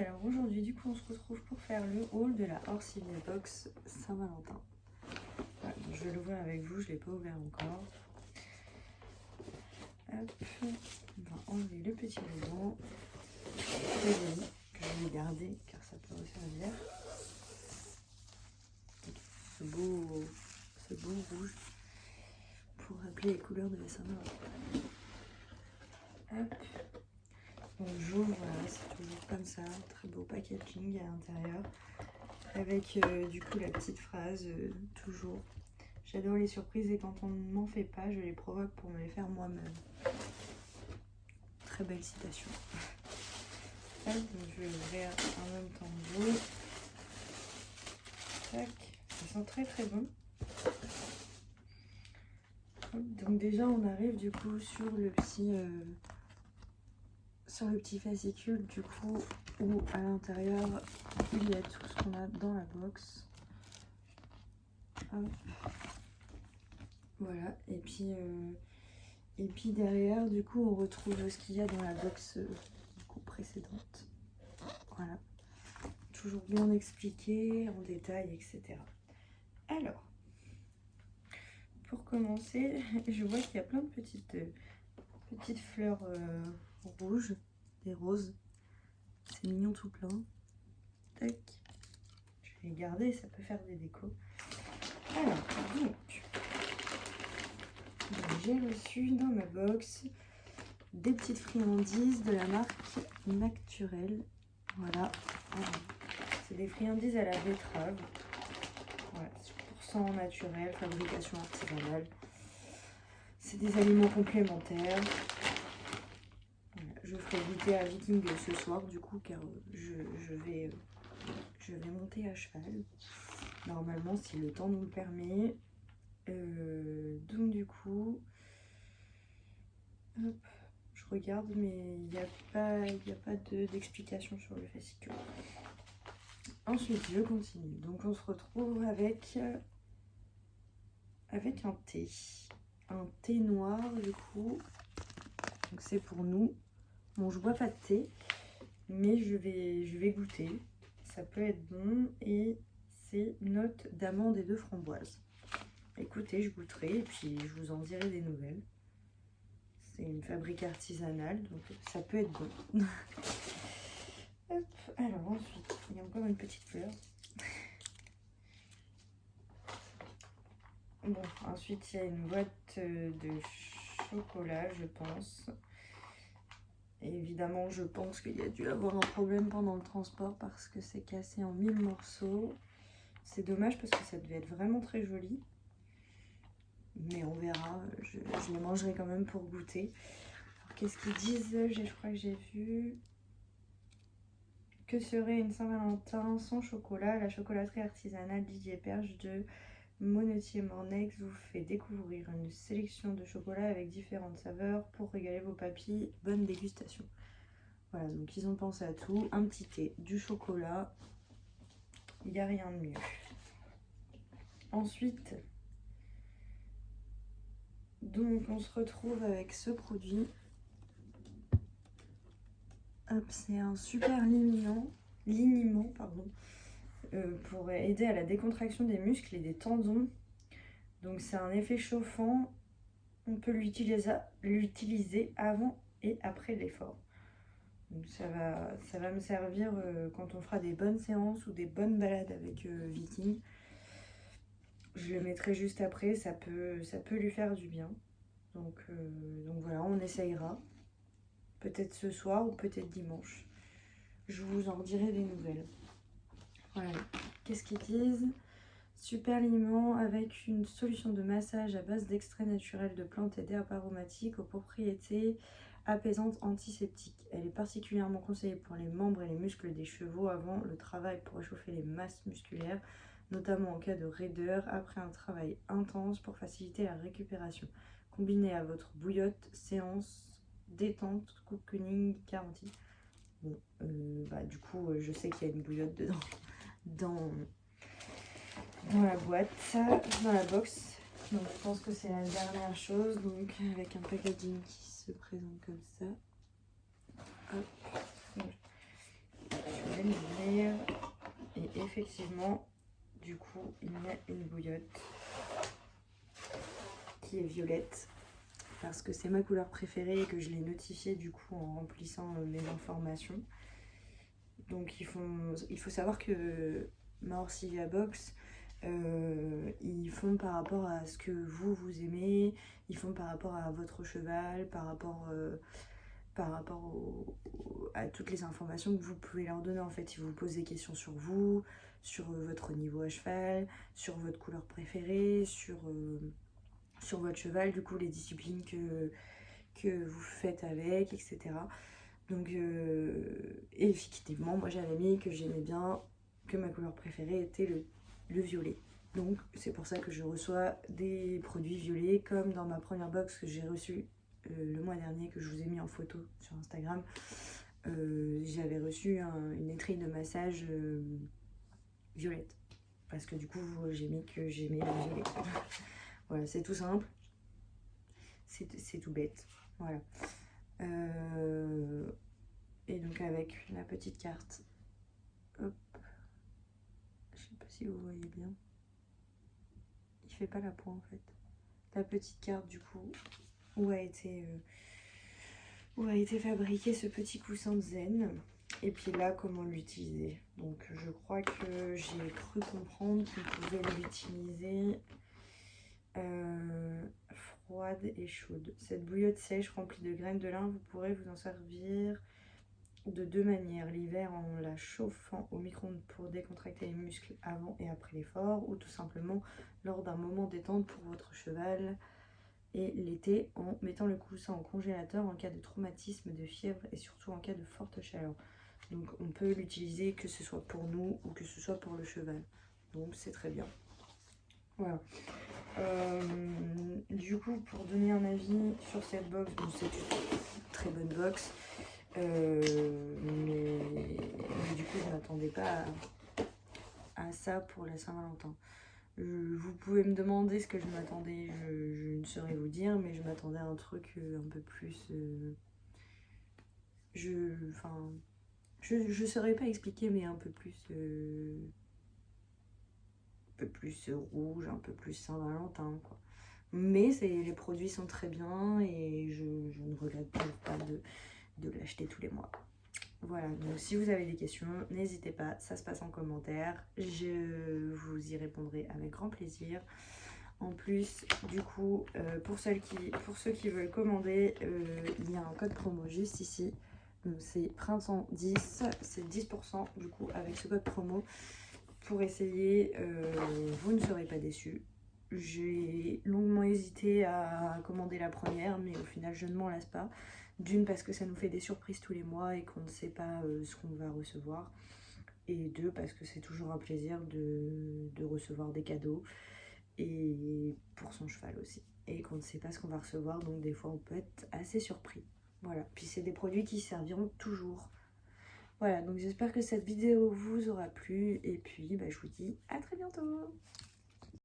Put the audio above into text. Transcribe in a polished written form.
alors aujourd'hui du coup on se retrouve pour faire le haul de la Orcilia Box Saint-Valentin. Voilà, je vais l'ouvrir avec vous, je ne l'ai pas ouvert encore. Hop, on va enlever le petit ruban très joli que je vais garder car ça peut resservir. Ce beau rouge pour rappeler les couleurs de la Saint-Valentin. Hop. Donc j'ouvre, voilà, c'est toujours comme ça, très beau packaging à l'intérieur, avec du coup la petite phrase, toujours, j'adore les surprises et quand on ne m'en fait pas, je les provoque pour me les faire moi-même. Très belle citation. Hop, donc je vais ouvrir en même temps que vous. Tac, ça sent très très bon. Hop, donc déjà on arrive du coup sur le petit fascicule du coup où à l'intérieur il y a tout ce qu'on a dans la box. Hop. Voilà, et puis derrière du coup on retrouve ce qu'il y a dans la box du coup précédente. Voilà, toujours bien expliqué en détail, etc. Alors pour commencer, je vois qu'il y a plein de petites fleurs rouges, des roses. C'est mignon tout plein. Tac. Je vais les garder, ça peut faire des décos. Alors, donc, j'ai reçu dans ma box des petites friandises de la marque Naturel. Voilà. C'est des friandises à la betterave. Voilà, 100% naturel, fabrication artisanale. C'est des aliments complémentaires. Voilà, je ferai goûter à Viking ce soir du coup car je vais monter à cheval. Normalement si le temps nous le permet. Donc du coup, hop, je regarde mais il n'y a pas d'explication sur le fascicule. Ensuite je continue. Donc on se retrouve avec un thé noir du coup. Donc c'est pour nous. Bon, je bois pas de thé, mais je vais goûter. Ça peut être bon et c'est note d'amande et de framboise. Écoutez, je goûterai et puis je vous en dirai des nouvelles. C'est une fabrique artisanale, donc ça peut être bon. Hop, alors ensuite, il y a encore une petite fleur. Bon, ensuite il y a une boîte de chocolat, je pense. Et évidemment, je pense qu'il y a dû avoir un problème pendant le transport parce que c'est cassé en 1000 morceaux. C'est dommage parce que ça devait être vraiment très joli. Mais on verra, je les mangerai quand même pour goûter. Qu'est-ce qu'ils disent? Je crois que j'ai vu... Que serait une Saint-Valentin sans chocolat? La chocolaterie artisanale Didier Perche de Monotier-Mornex vous fait découvrir une sélection de chocolats avec différentes saveurs pour régaler vos papilles. Bonne dégustation. Voilà, donc ils ont pensé à tout. Un petit thé, du chocolat, il n'y a rien de mieux. Ensuite, donc on se retrouve avec ce produit. Hop, c'est un super liniment pour aider à la décontraction des muscles et des tendons. Donc c'est un effet chauffant. On peut l'utiliser avant et après l'effort. Donc ça va me servir quand on fera des bonnes séances ou des bonnes balades avec Viking. Je le mettrai juste après, ça peut lui faire du bien. Donc voilà, on essayera. Peut-être ce soir ou peut-être dimanche. Je vous en dirai des nouvelles. Voilà. Qu'est-ce qu'ils disent? Super aliment avec une solution de massage à base d'extraits naturels de plantes et d'herbes aromatiques aux propriétés apaisantes antiseptiques. Elle est particulièrement conseillée pour les membres et les muscles des chevaux avant le travail pour réchauffer les masses musculaires, notamment en cas de raideur après un travail intense pour faciliter la récupération. Combinée à votre bouillotte, séance détente, cocooning garantie. Bon, du coup, je sais qu'il y a une bouillotte dedans, dans la boîte, dans la box. Donc je pense que c'est la dernière chose, donc avec un packaging qui se présente comme ça. Hop. Donc, je vais m'ouvrir. Et effectivement, du coup, il y a une bouillotte qui est violette. Parce que c'est ma couleur préférée et que je l'ai notifiée du coup en remplissant mes informations. Donc il faut savoir que Morsilia Box, ils font par rapport à ce que vous aimez, ils font par rapport à votre cheval, par rapport à toutes les informations que vous pouvez leur donner en fait. Ils vous posent des questions sur vous, sur votre niveau à cheval, sur votre couleur préférée, sur votre cheval, du coup les disciplines que vous faites avec, etc. Donc effectivement, moi j'avais mis que j'aimais bien, que ma couleur préférée était le violet. Donc c'est pour ça que je reçois des produits violets, comme dans ma première box que j'ai reçue le mois dernier, que je vous ai mis en photo sur Instagram. J'avais reçu une étrille de massage violette. Parce que du coup, j'ai mis que j'aimais le violet. Voilà, c'est tout simple. C'est tout bête. Voilà. Et donc avec la petite carte, hop, je sais pas si vous voyez bien, il fait pas la pointe en fait. La petite carte du coup où a été fabriqué ce petit coussin de zen. Et puis là, comment l'utiliser. Donc je crois que j'ai cru comprendre qu'on pouvait l'utiliser froide et chaude. Cette bouillotte sèche remplie de graines de lin, vous pourrez vous en servir de deux manières. L'hiver en la chauffant au micro-ondes pour décontracter les muscles avant et après l'effort, ou tout simplement lors d'un moment détente pour votre cheval. Et l'été en mettant le coussin en congélateur en cas de traumatisme, de fièvre et surtout en cas de forte chaleur. Donc on peut l'utiliser que ce soit pour nous ou que ce soit pour le cheval. Donc c'est très bien. Voilà. Du coup, pour donner un avis sur cette box, bon, c'est une très bonne box. Mais du coup, je ne m'attendais pas à ça pour la Saint-Valentin. Vous pouvez me demander ce que je m'attendais, je ne saurais vous dire, mais je m'attendais à un truc un peu plus... je saurais pas expliquer, mais un peu plus rouge, un peu plus Saint-Valentin, quoi. Mais les produits sont très bien et je ne regrette pas de l'acheter tous les mois. Voilà, donc si vous avez des questions, n'hésitez pas, ça se passe en commentaire. Je vous y répondrai avec grand plaisir. En plus, du coup, pour ceux qui veulent commander, il y a un code promo juste ici. Donc c'est printemps 10, c'est 10% du coup avec ce code promo. Pour essayer, vous ne serez pas déçus. J'ai longuement hésité à commander la première, mais au final je ne m'en lasse pas. D'une, parce que ça nous fait des surprises tous les mois et qu'on ne sait pas ce qu'on va recevoir. Et deux, parce que c'est toujours un plaisir de recevoir des cadeaux. Et pour son cheval aussi. Et qu'on ne sait pas ce qu'on va recevoir, donc des fois on peut être assez surpris. Voilà, puis c'est des produits qui serviront toujours. Voilà, donc j'espère que cette vidéo vous aura plu. Et puis, je vous dis à très bientôt.